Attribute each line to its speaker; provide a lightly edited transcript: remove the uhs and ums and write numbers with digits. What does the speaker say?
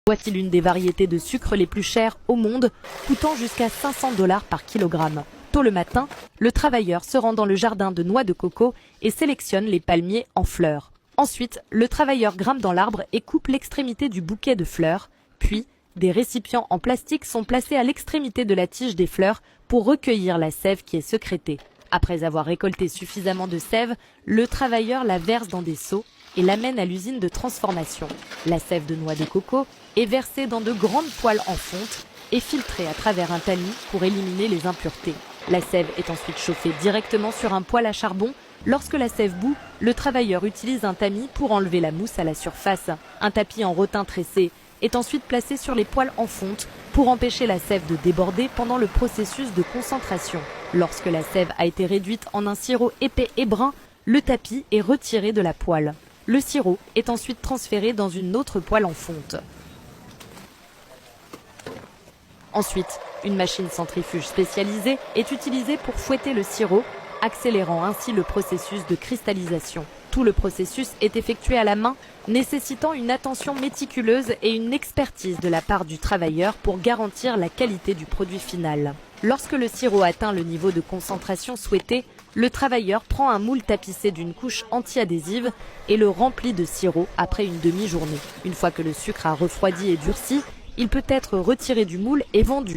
Speaker 1: Voici l'une des variétés de sucre les plus chères au monde, coûtant jusqu'à 500 $ par kilogramme. Tôt le matin, le travailleur se rend dans le jardin de noix de coco et sélectionne les palmiers en fleurs. Ensuite, le travailleur grimpe dans l'arbre et coupe l'extrémité du bouquet de fleurs. Puis, des récipients en plastique sont placés à l'extrémité de la tige des fleurs pour recueillir la sève qui est sécrétée. Après avoir récolté suffisamment de sève, le travailleur la verse dans des seaux et l'amène à l'usine de transformation. La sève de noix de coco est versée dans de grandes poêles en fonte et filtrée à travers un tamis pour éliminer les impuretés. La sève est ensuite chauffée directement sur un poêle à charbon. Lorsque la sève bout, le travailleur utilise un tamis pour enlever la mousse à la surface. Un tapis en rotin tressé est ensuite placé sur les poêles en fonte pour empêcher la sève de déborder pendant le processus de concentration. Lorsque la sève a été réduite en un sirop épais et brun, le tapis est retiré de la poêle. Le sirop est ensuite transféré dans une autre poêle en fonte. Ensuite, une machine centrifuge spécialisée est utilisée pour fouetter le sirop, accélérant ainsi le processus de cristallisation. Tout le processus est effectué à la main, nécessitant une attention méticuleuse et une expertise de la part du travailleur pour garantir la qualité du produit final. Lorsque le sirop atteint le niveau de concentration souhaité, le travailleur prend un moule tapissé d'une couche anti-adhésive et le remplit de sirop après une demi-journée. Une fois que le sucre a refroidi et durci, il peut être retiré du moule et vendu.